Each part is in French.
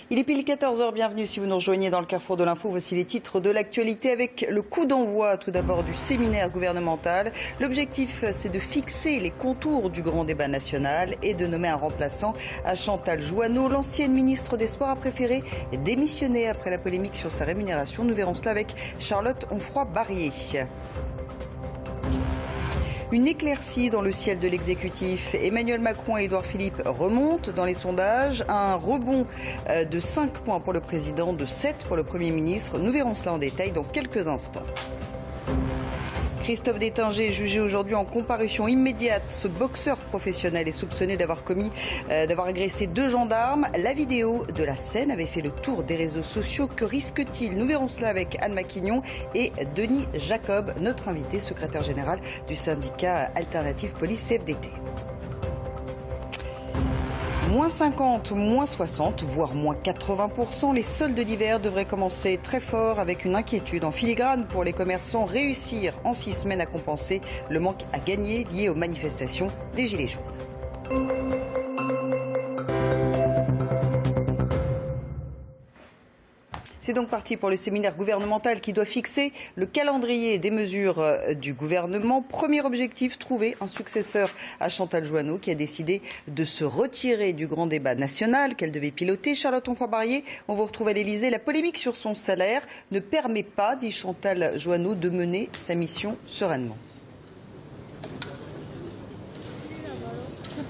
Il est pile 14 h, bienvenue si vous nous rejoignez dans le carrefour de l'info. Voici les titres de l'actualité avec le coup d'envoi tout d'abord du séminaire gouvernemental. L'objectif, c'est de fixer les contours du grand débat national et de nommer un remplaçant à Chantal Jouanneau. L'ancienne ministre des Sports a préféré démissionner après la polémique sur sa rémunération. Nous verrons cela avec Charlotte Onfroy-Barrier. Une éclaircie dans le ciel de l'exécutif. Emmanuel Macron et Édouard Philippe remontent dans les sondages. Un rebond de 5 points pour le président, de 7 pour le Premier ministre. Nous verrons cela en détail dans quelques instants. Christophe Détinger, jugé aujourd'hui en comparution immédiate. Ce boxeur professionnel est soupçonné d'avoir agressé 2 gendarmes. La vidéo de la scène avait fait le tour des réseaux sociaux. Que risque-t-il? Nous verrons cela avec Anne Maquignon et Denis Jacob, notre invité, secrétaire général du syndicat Alternative Police CFDT. Moins 50, moins 60, voire moins 80%. Les soldes d'hiver devraient commencer très fort avec une inquiétude en filigrane pour les commerçants. Réussir en 6 semaines à compenser le manque à gagner lié aux manifestations des Gilets jaunes. C'est donc parti pour le séminaire gouvernemental qui doit fixer le calendrier des mesures du gouvernement. Premier objectif, trouver un successeur à Chantal Jouanneau qui a décidé de se retirer du grand débat national qu'elle devait piloter. Charlotte Onfroy-Barrier, on vous retrouve à l'Élysée. La polémique sur son salaire ne permet pas, dit Chantal Jouanneau, de mener sa mission sereinement.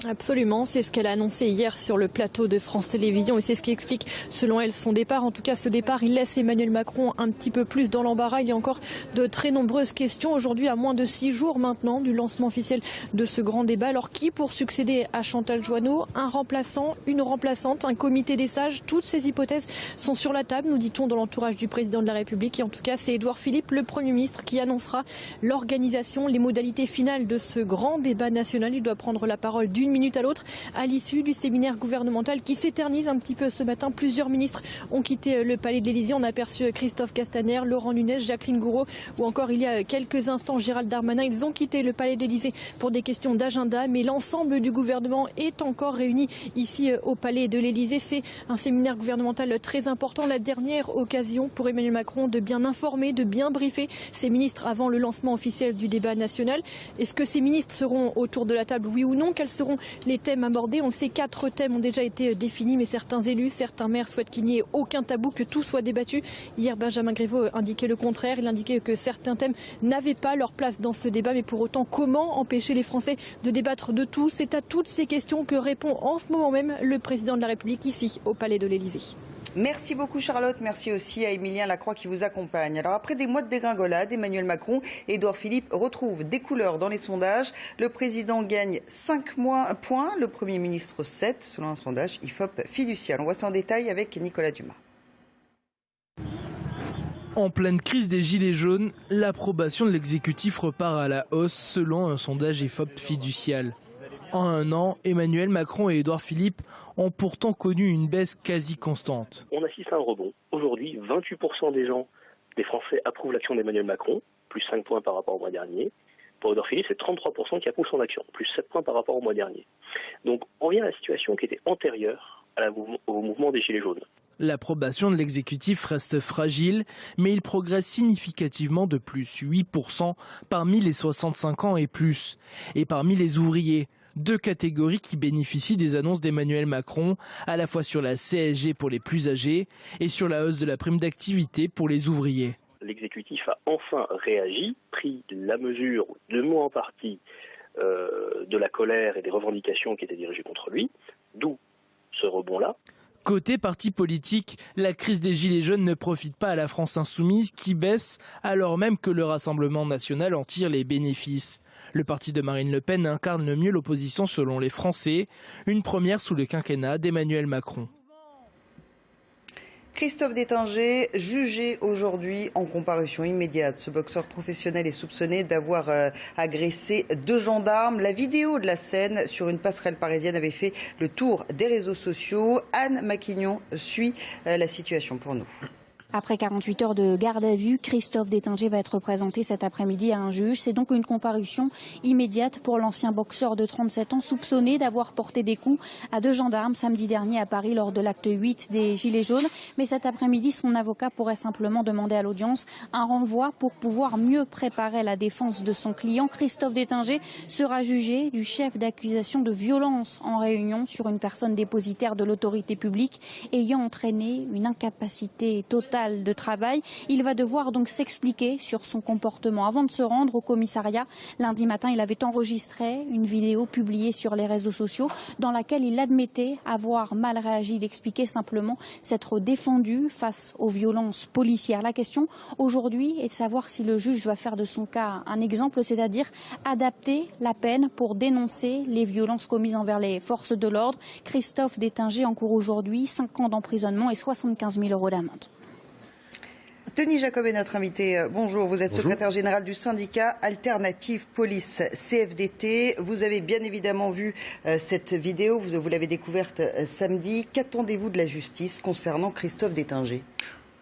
Absolument, c'est ce qu'elle a annoncé hier sur le plateau de France Télévisions et c'est ce qui explique selon elle son départ. En tout cas, ce départ, il laisse Emmanuel Macron un petit peu plus dans l'embarras. Il y a encore de très nombreuses questions aujourd'hui, à moins de 6 jours maintenant du lancement officiel de ce grand débat. Alors qui pour succéder à Chantal Jouanneau? Un remplaçant, une remplaçante, un comité des sages? Toutes ces hypothèses sont sur la table, nous dit-on dans l'entourage du président de la République. Et en tout cas, c'est Édouard Philippe, le Premier ministre, qui annoncera l'organisation, les modalités finales de ce grand débat national. Il doit prendre la parole d'une minute à l'autre à l'issue du séminaire gouvernemental qui s'éternise un petit peu ce matin. Plusieurs ministres ont quitté le palais de l'Élysée. On a aperçu Christophe Castaner, Laurent Nunez, Jacqueline Gourault ou encore il y a quelques instants Gérald Darmanin. Ils ont quitté le palais de l'Élysée pour des questions d'agenda, mais l'ensemble du gouvernement est encore réuni ici au palais de l'Élysée. C'est un séminaire gouvernemental très important, la dernière occasion pour Emmanuel Macron de bien informer, de bien briefer ses ministres avant le lancement officiel du débat national. Est-ce que ces ministres seront autour de la table, oui ou non? Quels seront les thèmes abordés? On le sait, 4 thèmes ont déjà été définis, mais certains élus, certains maires souhaitent qu'il n'y ait aucun tabou, que tout soit débattu. Hier, Benjamin Griveaux indiquait le contraire. Il indiquait que certains thèmes n'avaient pas leur place dans ce débat, mais pour autant, comment empêcher les Français de débattre de tout? C'est à toutes ces questions que répond en ce moment même le président de la République ici, au palais de l'Élysée. Merci beaucoup Charlotte, merci aussi à Émilien Lacroix qui vous accompagne. Alors après des mois de dégringolade, Emmanuel Macron et Édouard Philippe retrouvent des couleurs dans les sondages. Le président gagne 5 points, le Premier ministre 7 selon un sondage IFOP fiducial. On voit ça en détail avec Nicolas Dumas. En pleine crise des Gilets jaunes, l'approbation de l'exécutif repart à la hausse selon un sondage IFOP fiducial. En un an, Emmanuel Macron et Édouard Philippe ont pourtant connu une baisse quasi constante. On assiste à un rebond. Aujourd'hui, 28% des Français approuvent l'action d'Emmanuel Macron, plus 5 points par rapport au mois dernier. Pour Édouard Philippe, c'est 33% qui approuvent son action, plus 7 points par rapport au mois dernier. Donc on revient à la situation qui était antérieure au mouvement des Gilets jaunes. L'approbation de l'exécutif reste fragile, mais il progresse significativement de plus 8% parmi les 65 ans et plus. Et parmi les ouvriers, 2 catégories qui bénéficient des annonces d'Emmanuel Macron, à la fois sur la CSG pour les plus âgés et sur la hausse de la prime d'activité pour les ouvriers. L'exécutif a enfin réagi, pris la mesure, de moins en partie, de la colère et des revendications qui étaient dirigées contre lui, d'où ce rebond-là. Côté parti politique, la crise des Gilets jaunes ne profite pas à la France insoumise qui baisse alors même que le Rassemblement national en tire les bénéfices. Le parti de Marine Le Pen incarne le mieux l'opposition selon les Français, une première sous le quinquennat d'Emmanuel Macron. Christophe Détinger, jugé aujourd'hui en comparution immédiate. Ce boxeur professionnel est soupçonné d'avoir agressé 2 gendarmes. La vidéo de la scène sur une passerelle parisienne avait fait le tour des réseaux sociaux. Anne Maquignon suit la situation pour nous. Après 48 heures de garde à vue, Christophe Détinger va être présenté cet après-midi à un juge. C'est donc une comparution immédiate pour l'ancien boxeur de 37 ans soupçonné d'avoir porté des coups à 2 gendarmes samedi dernier à Paris lors de l'acte 8 des Gilets jaunes. Mais cet après-midi, son avocat pourrait simplement demander à l'audience un renvoi pour pouvoir mieux préparer la défense de son client. Christophe Détinger sera jugé du chef d'accusation de violence en réunion sur une personne dépositaire de l'autorité publique ayant entraîné une incapacité totale de travail. Il va devoir donc s'expliquer sur son comportement. Avant de se rendre au commissariat, lundi matin, il avait enregistré une vidéo publiée sur les réseaux sociaux dans laquelle il admettait avoir mal réagi. Il expliquait simplement s'être défendu face aux violences policières. La question aujourd'hui est de savoir si le juge va faire de son cas un exemple, c'est-à-dire adapter la peine pour dénoncer les violences commises envers les forces de l'ordre. Christophe Détinger encourt aujourd'hui 5 ans d'emprisonnement et 75 000 € d'amende. Denis Jacob est notre invité. Bonjour, vous êtes secrétaire général du syndicat Alternative Police CFDT. Vous avez bien évidemment vu cette vidéo, vous l'avez découverte samedi. Qu'attendez-vous de la justice concernant Christophe Détinger ?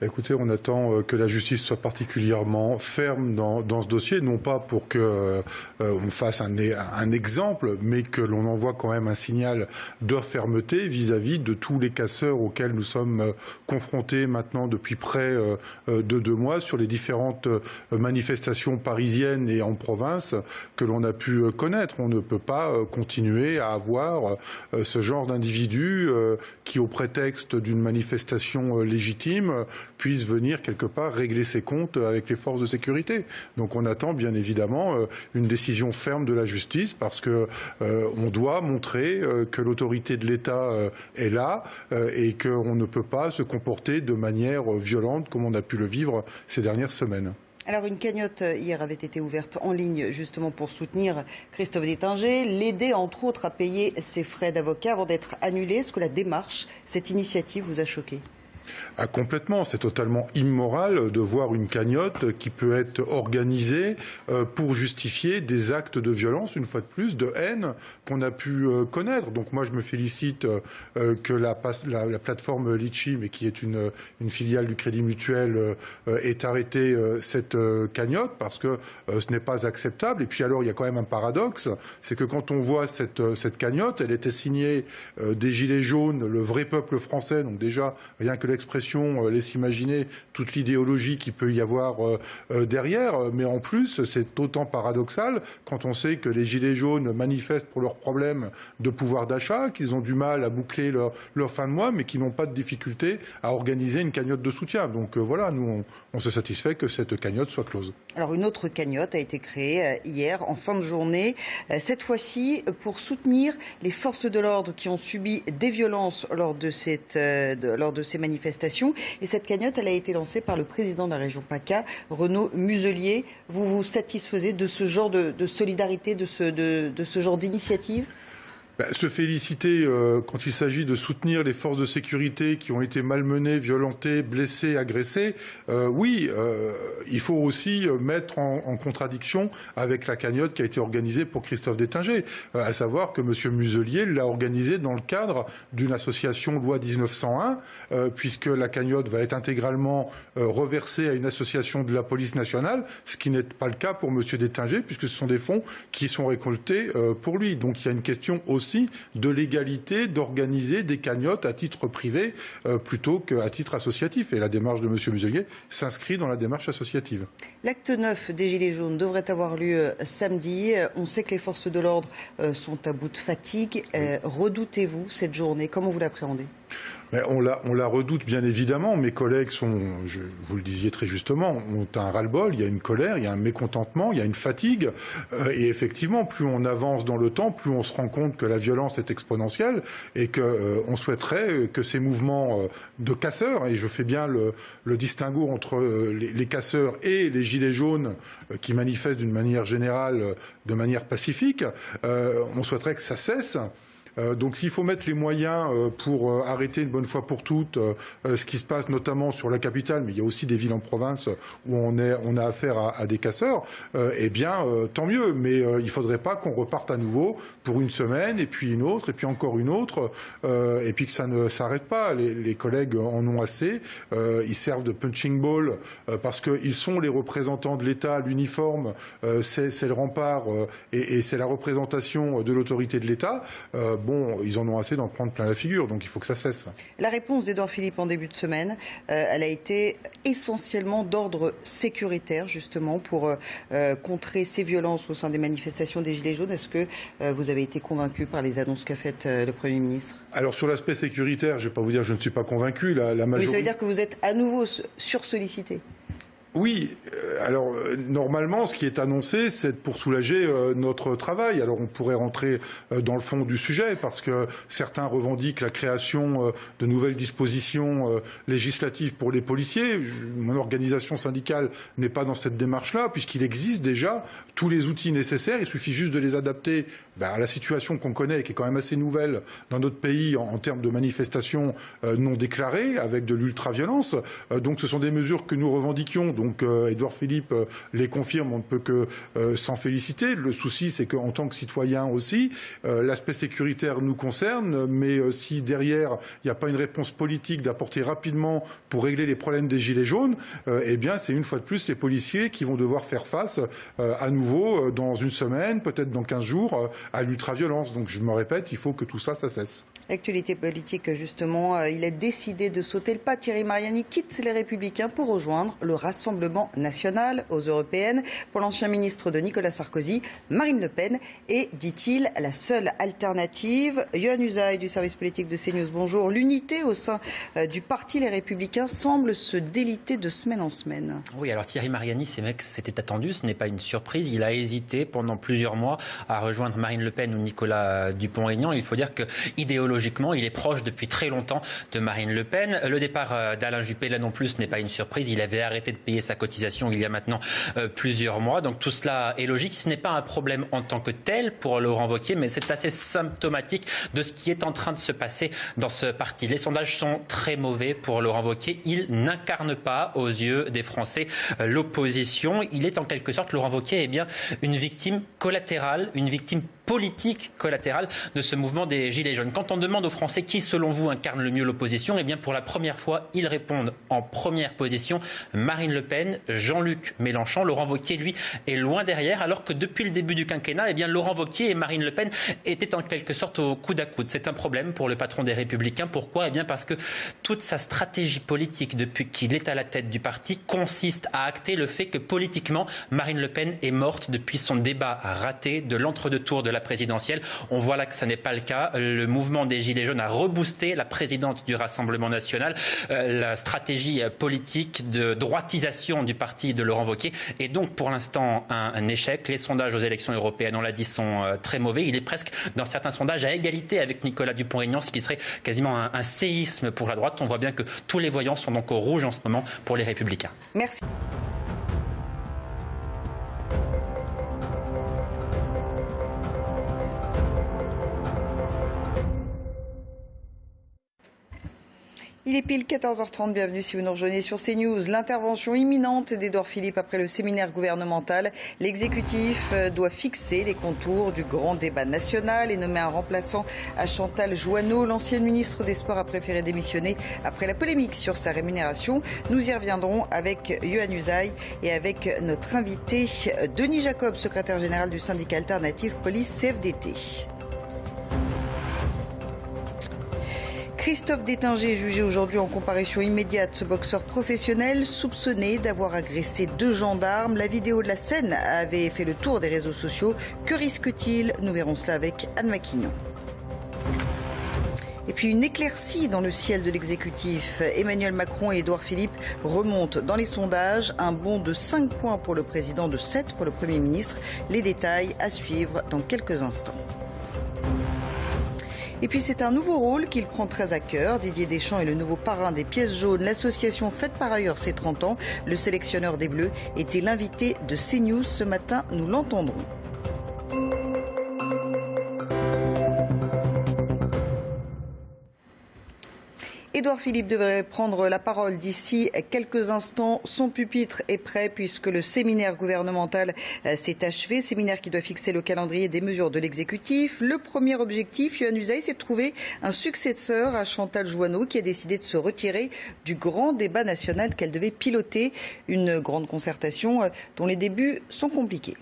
Écoutez, on attend que la justice soit particulièrement ferme dans ce dossier, non pas pour que on fasse un exemple, mais que l'on envoie quand même un signal de fermeté vis-à-vis de tous les casseurs auxquels nous sommes confrontés maintenant depuis près de 2 mois sur les différentes manifestations parisiennes et en province que l'on a pu connaître. On ne peut pas continuer à avoir ce genre d'individus qui, au prétexte d'une manifestation légitime, puisse venir quelque part régler ses comptes avec les forces de sécurité. Donc on attend bien évidemment une décision ferme de la justice parce que on doit montrer que l'autorité de l'État est là et qu'on ne peut pas se comporter de manière violente comme on a pu le vivre ces dernières semaines. Alors une cagnotte hier avait été ouverte en ligne justement pour soutenir Christophe Détinger, l'aider entre autres à payer ses frais d'avocat avant d'être annulée. Est-ce que la démarche, cette initiative vous a choqué ? Ah, complètement, c'est totalement immoral de voir une cagnotte qui peut être organisée pour justifier des actes de violence, une fois de plus, de haine qu'on a pu connaître. Donc moi je me félicite que la plateforme Litchi, mais qui est une filiale du Crédit Mutuel, ait arrêté cette cagnotte parce que ce n'est pas acceptable. Et puis alors il y a quand même un paradoxe, c'est que quand on voit cette cagnotte, elle était signée des Gilets jaunes, le vrai peuple français, donc déjà rien que l'expression laisse imaginer toute l'idéologie qu'il peut y avoir derrière, mais en plus c'est d'autant paradoxal quand on sait que les Gilets jaunes manifestent pour leurs problèmes de pouvoir d'achat, qu'ils ont du mal à boucler leur fin de mois, mais qui n'ont pas de difficulté à organiser une cagnotte de soutien. Donc voilà, nous on se satisfait que cette cagnotte soit close. Alors une autre cagnotte a été créée hier en fin de journée, cette fois-ci pour soutenir les forces de l'ordre qui ont subi des violences lors de ces manifestations. Et cette cagnotte, elle a été lancée par le président de la région PACA, Renaud Muselier. Vous vous satisfaisez de ce genre de solidarité, de ce genre d'initiative ? Se féliciter quand il s'agit de soutenir les forces de sécurité qui ont été malmenées, violentées, blessées, agressées, oui, il faut aussi mettre en contradiction avec la cagnotte qui a été organisée pour Christophe Détinger, à savoir que M. Muselier l'a organisée dans le cadre d'une association loi 1901, puisque la cagnotte va être intégralement reversée à une association de la police nationale, ce qui n'est pas le cas pour M. Détinger, puisque ce sont des fonds qui sont récoltés pour lui. Donc il y a une question aussi de l'égalité d'organiser des cagnottes à titre privé plutôt qu'à titre associatif. Et la démarche de M. Muselier s'inscrit dans la démarche associative. L'acte 9 des Gilets jaunes devrait avoir lieu samedi. On sait que les forces de l'ordre sont à bout de fatigue. Redoutez-vous cette journée ? Comment vous l'appréhendez ? Mais on la redoute bien évidemment. Mes collègues vous le disiez très justement, ont un ras-le-bol, il y a une colère, il y a un mécontentement, il y a une fatigue. Et effectivement, plus on avance dans le temps, plus on se rend compte que la violence est exponentielle et qu'on souhaiterait que ces mouvements de casseurs, et je fais bien le distinguo entre les casseurs et les gilets jaunes qui manifestent d'une manière générale, de manière pacifique, on souhaiterait que ça cesse. Donc s'il faut mettre les moyens pour arrêter une bonne fois pour toutes ce qui se passe notamment sur la capitale, mais il y a aussi des villes en province où on a affaire à des casseurs, eh bien tant mieux. Mais il ne faudrait pas qu'on reparte à nouveau pour une semaine, et puis une autre, et puis encore une autre, et puis que ça ne s'arrête pas. Les collègues en ont assez. Ils servent de punching ball parce qu'ils sont les représentants de l'État. L'uniforme, c'est le rempart et c'est la représentation de l'autorité de l'État. Bon, ils en ont assez d'en prendre plein la figure, donc il faut que ça cesse. La réponse d'Édouard Philippe en début de semaine, elle a été essentiellement d'ordre sécuritaire, justement, pour contrer ces violences au sein des manifestations des Gilets jaunes. Est-ce que vous avez été convaincu par les annonces qu'a faites le Premier ministre? Alors sur l'aspect sécuritaire, je ne vais pas vous dire que je ne suis pas convaincu. La majorité... Mais ça veut dire que vous êtes à nouveau sursollicité? Oui, alors normalement, ce qui est annoncé, c'est pour soulager notre travail. Alors on pourrait rentrer dans le fond du sujet, parce que certains revendiquent la création de nouvelles dispositions législatives pour les policiers. Mon organisation syndicale n'est pas dans cette démarche-là, puisqu'il existe déjà tous les outils nécessaires. Il suffit juste de les adapter à la situation qu'on connaît, qui est quand même assez nouvelle dans notre pays en termes de manifestations non déclarées, avec de l'ultra-violence. Donc ce sont des mesures que nous revendiquions. Donc Édouard Philippe les confirme, on ne peut que s'en féliciter. Le souci, c'est qu'en tant que citoyen aussi, l'aspect sécuritaire nous concerne, mais si derrière, il n'y a pas une réponse politique d'apporter rapidement pour régler les problèmes des Gilets jaunes, eh bien, c'est une fois de plus les policiers qui vont devoir faire face à nouveau dans une semaine, peut-être dans 15 jours, à l'ultraviolence. Donc je me répète, il faut que tout ça, ça cesse. L'actualité politique, justement, il a décidé de sauter le pas. Thierry Mariani quitte les Républicains pour rejoindre le Rassemblement national aux européennes. Pour l'ancien ministre de Nicolas Sarkozy, Marine Le Pen est, dit-il, la seule alternative. Yohann Usaï du service politique de CNews, bonjour. L'unité au sein du parti Les Républicains semble se déliter de semaine en semaine. Oui, alors Thierry Mariani, c'est vrai que c'était attendu, ce n'est pas une surprise. Il a hésité pendant plusieurs mois à rejoindre Marine Le Pen ou Nicolas Dupont-Aignan. Il faut dire que idéologiquement, il est proche depuis très longtemps de Marine Le Pen. Le départ d'Alain Juppé, là non plus, ce n'est pas une surprise. Il avait arrêté de payer sa cotisation il y a maintenant plusieurs mois. Donc tout cela est logique. Ce n'est pas un problème en tant que tel pour Laurent Wauquiez, mais c'est assez symptomatique de ce qui est en train de se passer dans ce parti. Les sondages sont très mauvais pour Laurent Wauquiez. Il n'incarne pas aux yeux des Français l'opposition. Il est en quelque sorte, Laurent Wauquiez, une victime collatérale, une victime politique collatérale de ce mouvement des Gilets jaunes. Quand on demande aux Français qui, selon vous, incarne le mieux l'opposition, pour la première fois, ils répondent en première position Marine Le Pen, Jean-Luc Mélenchon. Laurent Wauquiez, lui, est loin derrière, alors que depuis le début du quinquennat, Laurent Wauquiez et Marine Le Pen étaient en quelque sorte au coude à coude. C'est un problème pour le patron des Républicains. Pourquoi ? Parce que toute sa stratégie politique depuis qu'il est à la tête du parti consiste à acter le fait que politiquement, Marine Le Pen est morte depuis son débat raté de l'entre-deux-tours de la présidentielle. On voit là que ça n'est pas le cas. Le mouvement des Gilets jaunes a reboosté la présidente du Rassemblement national. La stratégie politique de droitisation du parti de Laurent Wauquiez est donc pour l'instant un échec. Les sondages aux élections européennes, on l'a dit, sont très mauvais. Il est presque, dans certains sondages, à égalité avec Nicolas Dupont-Aignan, ce qui serait quasiment un séisme pour la droite. On voit bien que tous les voyants sont donc au rouge en ce moment pour les Républicains. Merci. Il est pile 14h30, bienvenue si vous nous rejoignez sur CNews. L'intervention imminente d'Édouard Philippe après le séminaire gouvernemental. L'exécutif doit fixer les contours du grand débat national et nommer un remplaçant à Chantal Joanneau. L'ancienne ministre des Sports a préféré démissionner après la polémique sur sa rémunération. Nous y reviendrons avec Yohann Usaï et avec notre invité Denis Jacob, secrétaire général du syndicat alternatif Police CFDT. Christophe Détinger est jugé aujourd'hui en comparution immédiate. Ce boxeur professionnel soupçonné d'avoir agressé 2 gendarmes. La vidéo de la scène avait fait le tour des réseaux sociaux. Que risque-t-il ? Nous verrons cela avec Anne Maquignon. Et puis une éclaircie dans le ciel de l'exécutif. Emmanuel Macron et Édouard Philippe remontent dans les sondages. Un bond de 5 points pour le président, de 7 pour le Premier ministre. Les détails à suivre dans quelques instants. Et puis c'est un nouveau rôle qu'il prend très à cœur. Didier Deschamps est le nouveau parrain des pièces jaunes. L'association fête par ailleurs ses 30 ans. Le sélectionneur des Bleus était l'invité de CNews ce matin. Nous l'entendrons. Édouard Philippe devrait prendre la parole d'ici quelques instants. Son pupitre est prêt puisque le séminaire gouvernemental s'est achevé. Séminaire qui doit fixer le calendrier des mesures de l'exécutif. Le premier objectif, Yohann Usaï, c'est de trouver un successeur à Chantal Jouanneau qui a décidé de se retirer du grand débat national qu'elle devait piloter. Une grande concertation dont les débuts sont compliqués.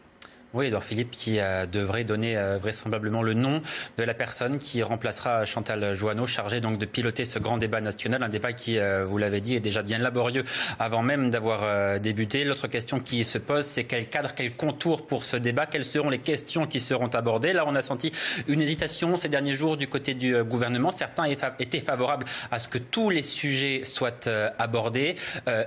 Oui, Édouard Philippe qui devrait donner vraisemblablement le nom de la personne qui remplacera Chantal Jouanneau, chargée donc de piloter ce grand débat national, un débat qui, vous l'avez dit, est déjà bien laborieux avant même d'avoir débuté. L'autre question qui se pose, c'est quel cadre, quel contour pour ce débat, quelles seront les questions qui seront abordées. Là, on a senti une hésitation ces derniers jours du côté du gouvernement. Certains étaient favorables à ce que tous les sujets soient abordés.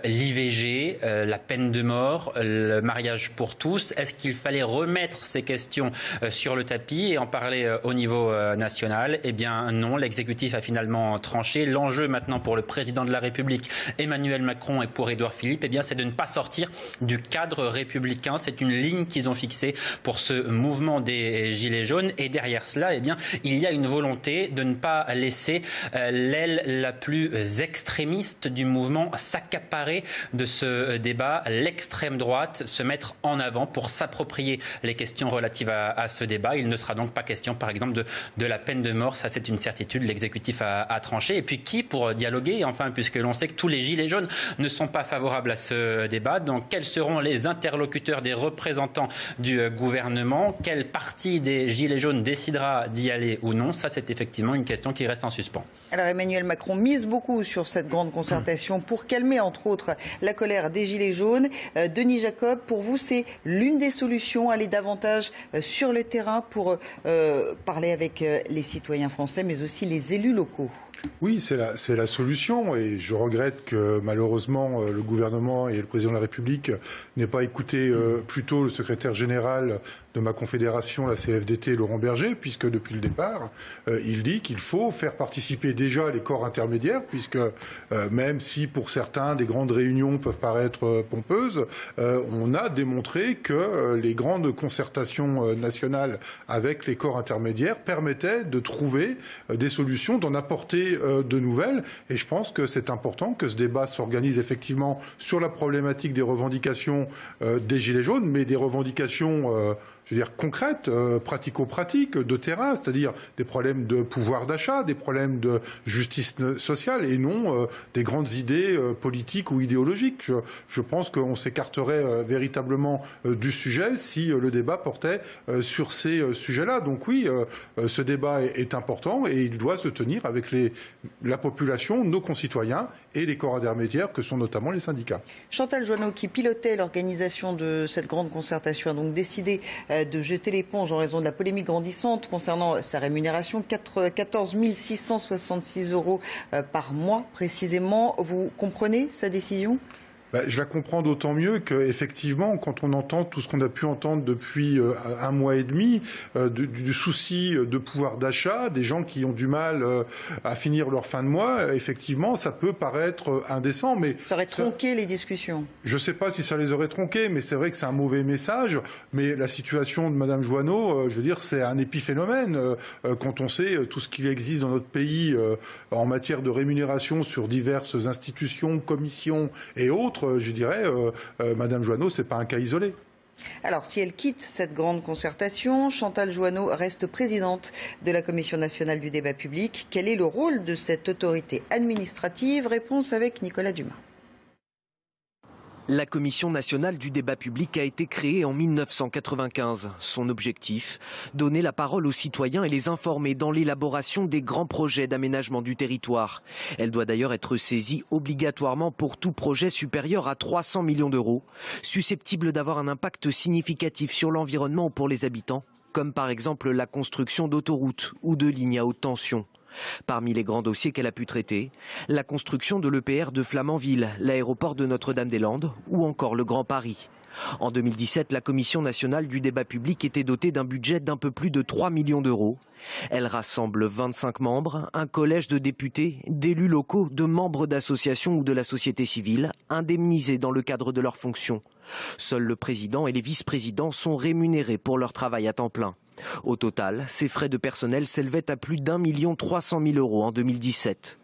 L'IVG, la peine de mort, le mariage pour tous. Est-ce qu'il fallait remettre ces questions sur le tapis et en parler au niveau national? Eh bien non, l'exécutif a finalement tranché. L'enjeu maintenant pour le président de la République, Emmanuel Macron, et pour Édouard Philippe, eh bien c'est de ne pas sortir du cadre républicain. C'est une ligne qu'ils ont fixée pour ce mouvement des Gilets jaunes. Et derrière cela, eh bien, il y a une volonté de ne pas laisser l'aile la plus extrémiste du mouvement s'accaparer de ce débat, l'extrême droite se mettre en avant pour s'approprier les questions relatives à ce débat. Il ne sera donc pas question, par exemple, de la peine de mort. Ça, c'est une certitude. L'exécutif a tranché. Et puis, qui pour dialoguer? Enfin, puisque l'on sait que tous les Gilets jaunes ne sont pas favorables à ce débat. Donc, quels seront les interlocuteurs des représentants du gouvernement? Quelle partie des Gilets jaunes décidera d'y aller ou non? Ça, c'est effectivement une question qui reste en suspens. Alors, Emmanuel Macron mise beaucoup sur cette grande concertation pour calmer, entre autres, la colère des Gilets jaunes. Denis Jacob, pour vous, c'est l'une des solutions, aller davantage sur le terrain pour parler avec les citoyens français, mais aussi les élus locaux. Oui, c'est la solution, et je regrette que malheureusement le gouvernement et le président de la République n'aient pas écouté plus tôt le secrétaire général de ma confédération, la CFDT, Laurent Berger, puisque depuis le départ, il dit qu'il faut faire participer déjà les corps intermédiaires, puisque même si pour certains des grandes réunions peuvent paraître pompeuses, on a démontré que les grandes concertations nationales avec les corps intermédiaires permettaient de trouver des solutions, d'en apporter de nouvelles, et je pense que c'est important que ce débat s'organise effectivement sur la problématique des revendications des Gilets jaunes, mais des revendications je veux dire concrètes, pratico-pratiques, de terrain, c'est-à-dire des problèmes de pouvoir d'achat, des problèmes de justice sociale, et non des grandes idées politiques ou idéologiques. Je pense qu'on s'écarterait véritablement du sujet si le débat portait sur ces sujets-là. Donc oui, ce débat est important et il doit se tenir avec la population, nos concitoyens et les corps intermédiaires que sont notamment les syndicats. Chantal Jouanneau, qui pilotait l'organisation de cette grande concertation, a donc décidé de jeter l'éponge en raison de la polémique grandissante concernant sa rémunération, 14 666 € par mois précisément. Vous comprenez sa décision ? Je la comprends d'autant mieux qu'effectivement, quand on entend tout ce qu'on a pu entendre depuis un mois et demi, du souci de pouvoir d'achat, des gens qui ont du mal à finir leur fin de mois, effectivement, ça peut paraître indécent. Mais ça aurait tronqué les discussions. Je ne sais pas si ça les aurait tronquées, mais c'est vrai que c'est un mauvais message. Mais la situation de Madame Jouanneau, je veux dire, c'est un épiphénomène. Quand on sait tout ce qu'il existe dans notre pays en matière de rémunération sur diverses institutions, commissions et autres, je dirais, Madame Jouanneau, c'est pas un cas isolé. Alors, si elle quitte cette grande concertation, Chantal Jouanneau reste présidente de la Commission nationale du débat public. Quel est le rôle de cette autorité administrative? Réponse avec Nicolas Dumas. La Commission nationale du débat public a été créée en 1995. Son objectif, donner la parole aux citoyens et les informer dans l'élaboration des grands projets d'aménagement du territoire. Elle doit d'ailleurs être saisie obligatoirement pour tout projet supérieur à 300 millions d'euros, susceptible d'avoir un impact significatif sur l'environnement ou pour les habitants, comme par exemple la construction d'autoroutes ou de lignes à haute tension. Parmi les grands dossiers qu'elle a pu traiter, la construction de l'EPR de Flamanville, l'aéroport de Notre-Dame-des-Landes ou encore le Grand Paris. En 2017, la Commission nationale du débat public était dotée d'un budget d'un peu plus de 3 millions d'euros. Elle rassemble 25 membres, un collège de députés, d'élus locaux, de membres d'associations ou de la société civile, indemnisés dans le cadre de leurs fonctions. Seuls le président et les vice-présidents sont rémunérés pour leur travail à temps plein. Au total, ces frais de personnel s'élevaient à plus d'1 300 000 € en 2017.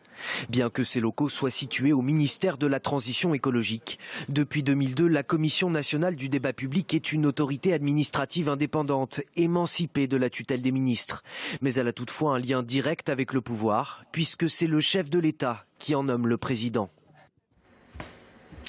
Bien que ces locaux soient situés au ministère de la Transition écologique, depuis 2002, la Commission nationale du débat public est une autorité administrative indépendante, émancipée de la tutelle des ministres. Mais elle a toutefois un lien direct avec le pouvoir, puisque c'est le chef de l'État qui en nomme le président.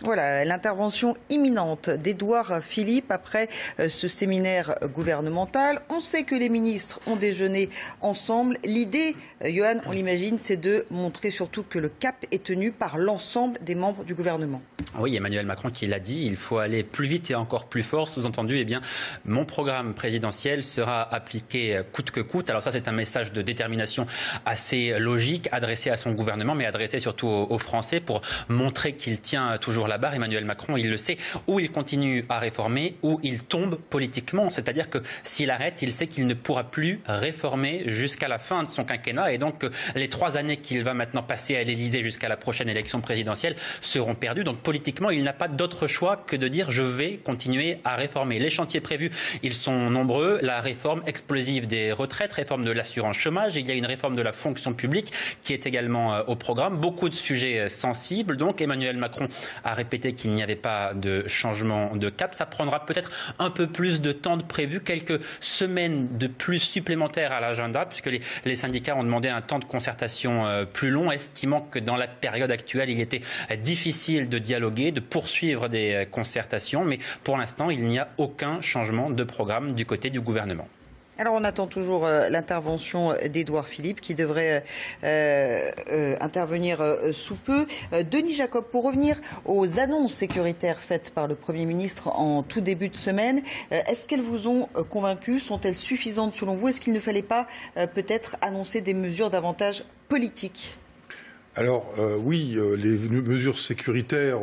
Voilà, l'intervention imminente d'Édouard Philippe après ce séminaire gouvernemental. On sait que les ministres ont déjeuné ensemble. L'idée, Johan, on l'imagine, c'est de montrer surtout que le cap est tenu par l'ensemble des membres du gouvernement. Oui, Emmanuel Macron qui l'a dit, il faut aller plus vite et encore plus fort. Sous-entendu, eh bien, mon programme présidentiel sera appliqué coûte que coûte. Alors ça, c'est un message de détermination assez logique, adressé à son gouvernement, mais adressé surtout aux Français pour montrer qu'il tient toujours la barre. Emmanuel Macron, il le sait, ou il continue à réformer, ou il tombe politiquement. C'est-à-dire que s'il arrête, il sait qu'il ne pourra plus réformer jusqu'à la fin de son quinquennat. Et donc, les 3 années qu'il va maintenant passer à l'Élysée jusqu'à la prochaine élection présidentielle seront perdues. Donc, politiquement, il n'a pas d'autre choix que de dire je vais continuer à réformer. Les chantiers prévus, ils sont nombreux. La réforme explosive des retraites, réforme de l'assurance chômage. Il y a une réforme de la fonction publique qui est également au programme. Beaucoup de sujets sensibles. Donc Emmanuel Macron a répété qu'il n'y avait pas de changement de cap. Ça prendra peut-être un peu plus de temps de prévu, quelques semaines de plus supplémentaires à l'agenda, puisque les syndicats ont demandé un temps de concertation plus long, estimant que dans la période actuelle, il était difficile de dialoguer, de poursuivre des concertations. Mais pour l'instant, il n'y a aucun changement de programme du côté du gouvernement. Alors on attend toujours l'intervention d'Édouard Philippe qui devrait intervenir sous peu. Denis Jacob, pour revenir aux annonces sécuritaires faites par le Premier ministre en tout début de semaine, est-ce qu'elles vous ont convaincu? Sont-elles suffisantes selon vous? Est-ce qu'il ne fallait pas peut-être annoncer des mesures davantage politiques? Alors oui, les mesures sécuritaires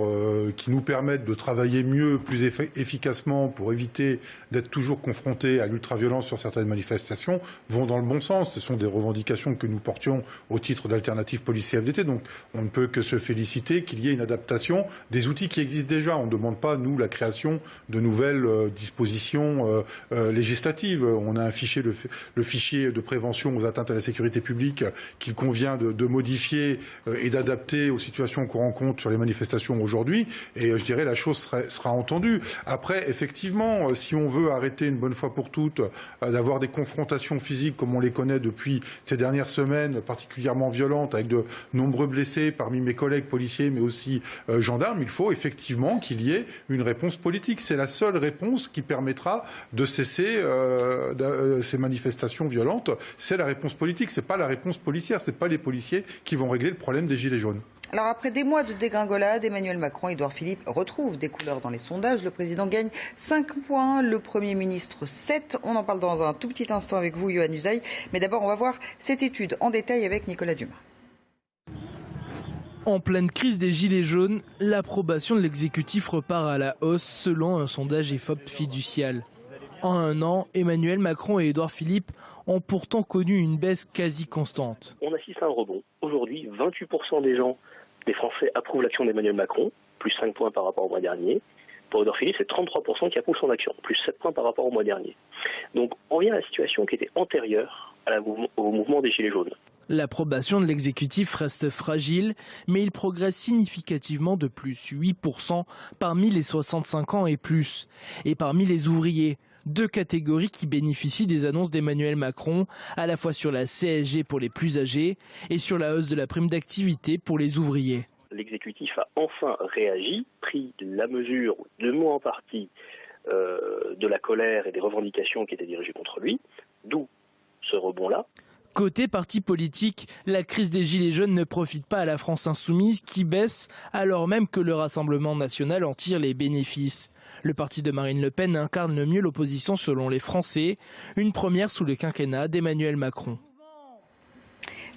qui nous permettent de travailler mieux, plus efficacement pour éviter d'être toujours confrontés à l'ultraviolence sur certaines manifestations vont dans le bon sens. Ce sont des revendications que nous portions au titre d'Alternative Police CFDT. Donc on ne peut que se féliciter qu'il y ait une adaptation des outils qui existent déjà. On ne demande pas, nous, la création de nouvelles dispositions législatives. On a un fichier, le fichier de prévention aux atteintes à la sécurité publique qu'il convient de modifier et d'adapter aux situations qu'on rencontre sur les manifestations aujourd'hui. Et je dirais la chose sera entendue. Après, effectivement, si on veut arrêter une bonne fois pour toutes d'avoir des confrontations physiques comme on les connaît depuis ces dernières semaines, particulièrement violentes, avec de nombreux blessés parmi mes collègues policiers, mais aussi gendarmes, il faut effectivement qu'il y ait une réponse politique. C'est la seule réponse qui permettra de cesser ces manifestations violentes. C'est la réponse politique, c'est pas la réponse policière, c'est pas les policiers qui vont régler le problème des gilets jaunes. Alors après des mois de dégringolade, Emmanuel Macron et Édouard Philippe retrouvent des couleurs dans les sondages. Le président gagne 5 points, le Premier ministre 7. On en parle dans un tout petit instant avec vous, Yohann Usaï. Mais d'abord, on va voir cette étude en détail avec Nicolas Dumas. En pleine crise des gilets jaunes, l'approbation de l'exécutif repart à la hausse selon un sondage IFOP fiducial. En un an, Emmanuel Macron et Édouard Philippe ont pourtant connu une baisse quasi constante. On assiste à un rebond. Aujourd'hui, 28% des Français approuvent l'action d'Emmanuel Macron, plus 5 points par rapport au mois dernier. Pour Édouard Philippe, c'est 33% qui approuvent son action, plus 7 points par rapport au mois dernier. Donc on revient à la situation qui était antérieure au mouvement des Gilets jaunes. L'approbation de l'exécutif reste fragile, mais il progresse significativement de plus 8% parmi les 65 ans et plus. Et parmi les ouvriers, 2 catégories qui bénéficient des annonces d'Emmanuel Macron, à la fois sur la CSG pour les plus âgés et sur la hausse de la prime d'activité pour les ouvriers. L'exécutif a enfin réagi, pris la mesure, de moins en partie, de la colère et des revendications qui étaient dirigées contre lui, d'où ce rebond-là. Côté parti politique, la crise des Gilets jaunes ne profite pas à la France insoumise qui baisse alors même que le Rassemblement national en tire les bénéfices. Le parti de Marine Le Pen incarne le mieux l'opposition selon les Français, une première sous le quinquennat d'Emmanuel Macron.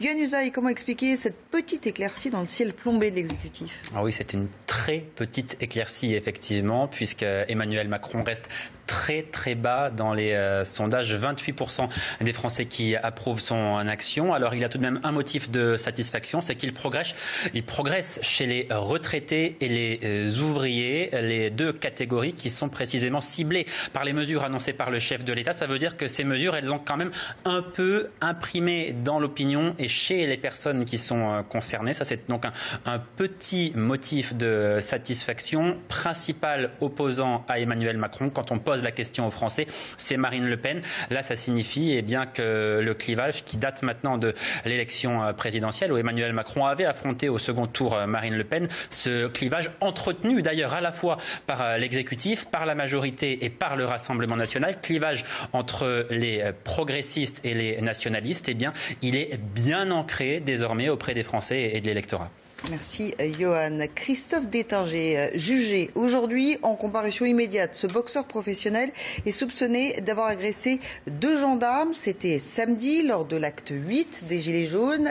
Yohann Usaï, comment expliquer cette petite éclaircie dans le ciel plombé de l'exécutif? Ah oui, c'est une très petite éclaircie, effectivement, puisque Emmanuel Macron reste très très bas dans les sondages. 28% des Français qui approuvent son action. Alors il a tout de même un motif de satisfaction, c'est qu'il progresse chez les retraités et les ouvriers, les deux catégories qui sont précisément ciblées par les mesures annoncées par le chef de l'État. Ça veut dire que ces mesures, elles ont quand même un peu imprimé dans l'opinion et chez les personnes qui sont concernées. Ça, c'est donc un petit motif de satisfaction. Principal opposant à Emmanuel Macron, quand on pose la question aux Français, c'est Marine Le Pen. Là, ça signifie bien que le clivage qui date maintenant de l'élection présidentielle où Emmanuel Macron avait affronté au second tour Marine Le Pen, ce clivage entretenu d'ailleurs à la fois par l'exécutif, par la majorité et par le Rassemblement national, clivage entre les progressistes et les nationalistes, eh bien, il est bien ancré désormais auprès des Français et de l'électorat. Merci Johan. Christophe Détinger, jugé aujourd'hui en comparution immédiate. Ce boxeur professionnel est soupçonné d'avoir agressé 2 gendarmes. C'était samedi lors de l'acte 8 des Gilets jaunes.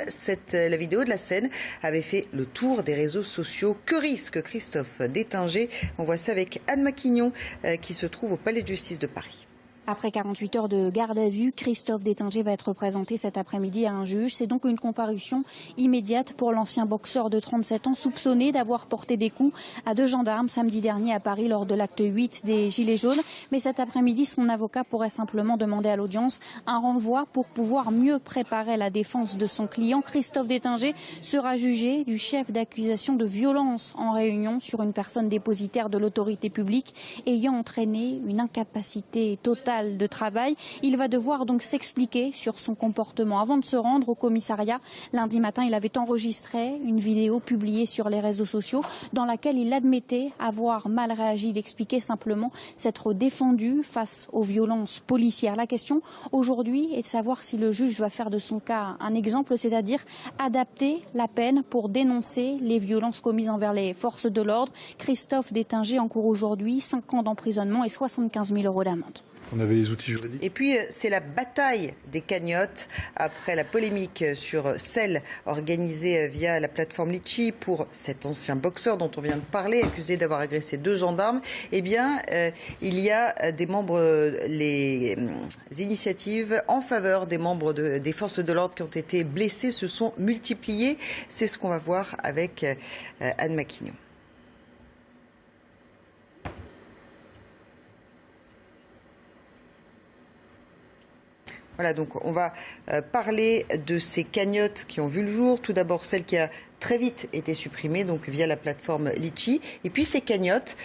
La vidéo de la scène avait fait le tour des réseaux sociaux. Que risque Christophe Détinger? On voit ça avec Anne Maquignon qui se trouve au Palais de justice de Paris. Après 48 heures de garde à vue, Christophe Détinger va être présenté cet après-midi à un juge. C'est donc une comparution immédiate pour l'ancien boxeur de 37 ans soupçonné d'avoir porté des coups à 2 gendarmes samedi dernier à Paris lors de l'acte 8 des Gilets jaunes. Mais cet après-midi, son avocat pourrait simplement demander à l'audience un renvoi pour pouvoir mieux préparer la défense de son client. Christophe Détinger sera jugé du chef d'accusation de violence en réunion sur une personne dépositaire de l'autorité publique ayant entraîné une incapacité totale de travail. Il va devoir donc s'expliquer sur son comportement. Avant de se rendre au commissariat, lundi matin, il avait enregistré une vidéo publiée sur les réseaux sociaux dans laquelle il admettait avoir mal réagi. Il expliquait simplement s'être défendu face aux violences policières. La question aujourd'hui est de savoir si le juge va faire de son cas un exemple, c'est-à-dire adapter la peine pour dénoncer les violences commises envers les forces de l'ordre. Christophe Détinger encourt aujourd'hui 5 ans d'emprisonnement et 75 000 € d'amende. On avait les outils juridiques. Et puis, c'est la bataille des cagnottes après la polémique sur celle organisée via la plateforme Litchi pour cet ancien boxeur dont on vient de parler, accusé d'avoir agressé 2 gendarmes. Eh bien, il y a des membres, les initiatives en faveur des membres des forces de l'ordre qui ont été blessés se sont multipliées. C'est ce qu'on va voir avec Anne Maquignon. Voilà, donc on va parler de ces cagnottes qui ont vu le jour. Tout d'abord, celle qui a très vite été supprimée, donc via la plateforme Litchi. Et puis ces cagnottes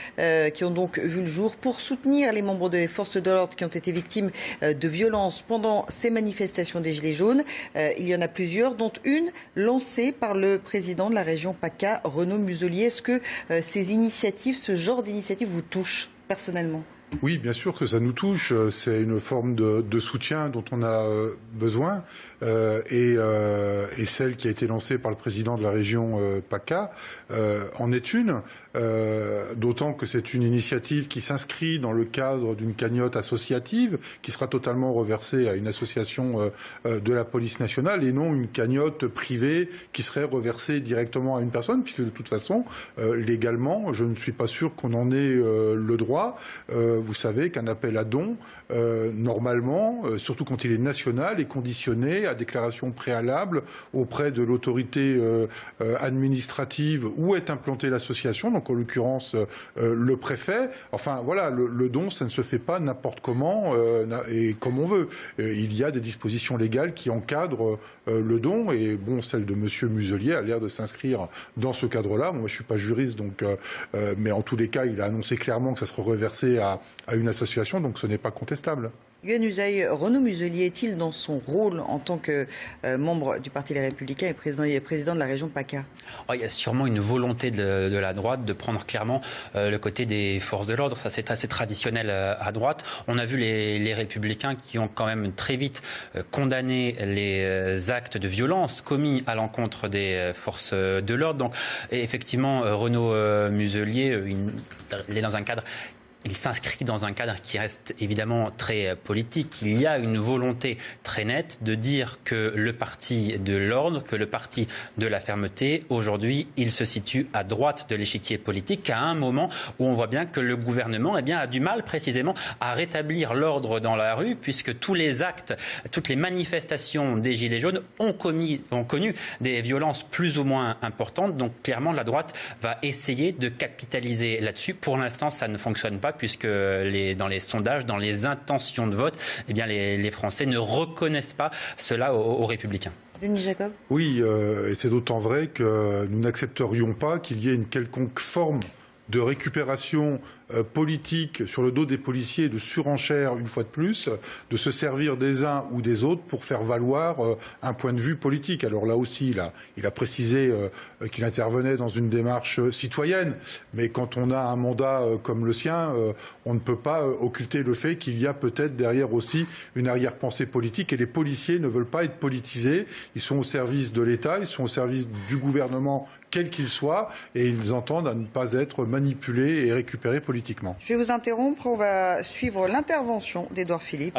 qui ont donc vu le jour pour soutenir les membres des forces de l'ordre qui ont été victimes de violences pendant ces manifestations des Gilets jaunes. Il y en a plusieurs, dont une lancée par le président de la région PACA, Renaud Muselier. Est-ce que ces initiatives, ce genre d'initiatives vous touchent personnellement ? Oui, bien sûr que ça nous touche. C'est une forme de soutien dont on a besoin. Et celle qui a été lancée par le président de la région PACA en est une. D'autant que c'est une initiative qui s'inscrit dans le cadre d'une cagnotte associative qui sera totalement reversée à une association de la police nationale et non une cagnotte privée qui serait reversée directement à une personne, puisque de toute façon, légalement, je ne suis pas sûr qu'on en ait le droit. Vous savez qu'un appel à dons, normalement, surtout quand il est national, est conditionné à déclaration préalable auprès de l'autorité administrative où est implantée l'association, donc en l'occurrence le préfet. Enfin voilà, le don, ça ne se fait pas n'importe comment et comme on veut. Il y a des dispositions légales qui encadrent le don et bon, celle de Monsieur Muselier a l'air de s'inscrire dans ce cadre-là. Moi, je suis pas juriste, donc, mais en tous les cas, il a annoncé clairement que ça serait reversé à une association, donc ce n'est pas contestable. Yohann Usaï, Renaud Muselier est-il dans son rôle en tant que membre du Parti Les Républicains et président de la région PACA ? Il y a sûrement une volonté de la droite de prendre clairement le côté des forces de l'ordre. Ça, c'est assez traditionnel à droite. On a vu les Républicains qui ont quand même très vite condamné les actes de violence commis à l'encontre des forces de l'ordre. Donc, effectivement, Renaud Muselier, il est dans un cadre il s'inscrit dans un cadre qui reste évidemment très politique. Il y a une volonté très nette de dire que le parti de l'ordre, que le parti de la fermeté, aujourd'hui, il se situe à droite de l'échiquier politique, à un moment où on voit bien que le gouvernement a du mal précisément à rétablir l'ordre dans la rue, puisque tous les actes, toutes les manifestations des Gilets jaunes ont connu des violences plus ou moins importantes. Donc clairement, la droite va essayer de capitaliser là-dessus. Pour l'instant, ça ne fonctionne pas, puisque dans les sondages, dans les intentions de vote, eh bien, les Français ne reconnaissent pas cela aux Républicains. Denis Jacob ? Oui, et c'est d'autant vrai que nous n'accepterions pas qu'il y ait une quelconque forme de récupération politique sur le dos des policiers et de surenchère, une fois de plus, de se servir des uns ou des autres pour faire valoir un point de vue politique. Alors là aussi, il a précisé qu'il intervenait dans une démarche citoyenne, mais quand on a un mandat comme le sien, on ne peut pas occulter le fait qu'il y a peut-être derrière aussi une arrière-pensée politique, et les policiers ne veulent pas être politisés. Ils sont au service de l'État, ils sont au service du gouvernement, quel qu'il soit, et ils entendent à ne pas être manipulés et récupérés politiquement. Je vais vous interrompre, on va suivre l'intervention d'Édouard Philippe.